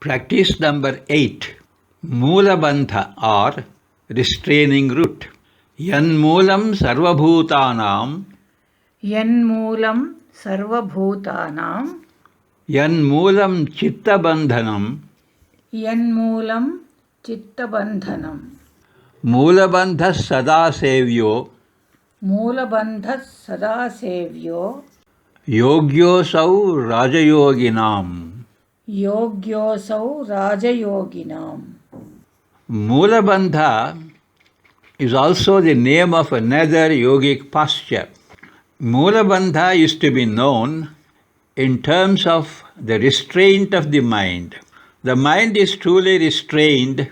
Practice number 8. Moolabandha or restraining root. Yanmoolam sarvabhutanam. Yanmoolam sarvabhutanam. Yanmoolam chittabandhanam. Yanmoolam chittabandhanam. Moolabandha sada sevyo. Moolabandha sada sevyo. Yogyosau rajayoginam. Yogyosau rajayoginam. Moolabandha is also the name of another yogic posture. Moolabandha is to be known in terms of the restraint of the mind. The mind is truly restrained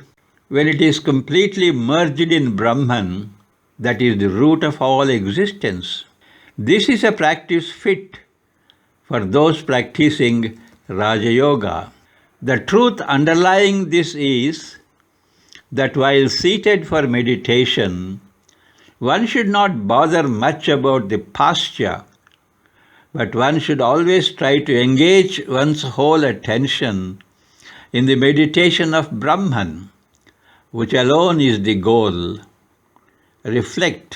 when it is completely merged in Brahman, that is the root of all existence. This is a practice fit for those practicing Raja Yoga. The truth underlying this is that while seated for meditation, one should not bother much about the posture, but one should always try to engage one's whole attention in the meditation of Brahman, which alone is the goal. Reflect,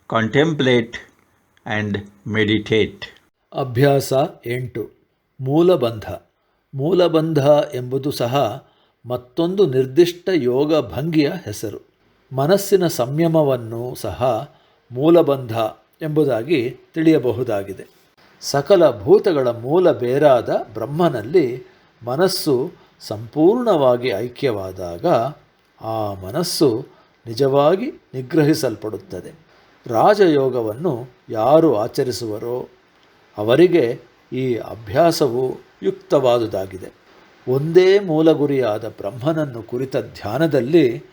contemplate, and meditate. ಅಭ್ಯಾಸ 8. ಮೂಲಬಂಧ. ಮೂಲಬಂಧ ಎಂಬುದು ಸಹ ಮತ್ತೊಂದು ನಿರ್ದಿಷ್ಟ ಯೋಗ ಭಂಗಿಯ ಹೆಸರು. ಮನಸ್ಸಿನ ಸಂಯಮವನ್ನು ಸಹ ಮೂಲಬಂಧ ಎಂಬುದಾಗಿ ತಿಳಿಯಬಹುದಾಗಿದೆ. ಸಕಲ ಭೂತಗಳ ಮೂಲ ಬೇರಾದ ಬ್ರಹ್ಮನಲ್ಲಿ ಮನಸ್ಸು ಸಂಪೂರ್ಣವಾಗಿ ಐಕ್ಯವಾದಾಗ ಆ ಮನಸ್ಸು ನಿಜವಾಗಿ ನಿಗ್ರಹಿಸಲ್ಪಡುತ್ತದೆ. ರಾಜಯೋಗವನ್ನು ಯಾರು ಆಚರಿಸುವರೋ ಅವರಿಗೆ ಈ ಅಭ್ಯಾಸವು ಯುಕ್ತವಾದುದಾಗಿದೆ. ಒಂದೇ ಮೂಲ ಗುರಿಯಾದ ಬ್ರಹ್ಮನನ್ನು ಕುರಿತ ಧ್ಯಾನದಲ್ಲಿ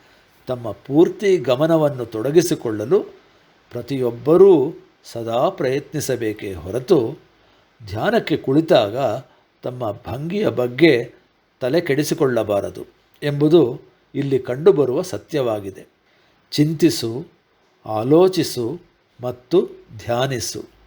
ತಮ್ಮ ಪೂರ್ತಿ ಗಮನವನ್ನು ತೊಡಗಿಸಿಕೊಳ್ಳಲು ಪ್ರತಿಯೊಬ್ಬರೂ ಸದಾ ಪ್ರಯತ್ನಿಸಬೇಕೇ ಹೊರತು ಧ್ಯಾನಕ್ಕೆ ಕುಳಿತಾಗ ತಮ್ಮ ಭಂಗಿಯ ಬಗ್ಗೆ ತಲೆ ಕೆಡಿಸಿಕೊಳ್ಳಬಾರದು ಎಂಬುದು ಇಲ್ಲಿ ಕಂಡುಬರುವ ಸತ್ಯವಾಗಿದೆ. ಚಿಂತಿಸು, ಆಲೋಚಿಸು ಮತ್ತು ಧ್ಯಾನಿಸು.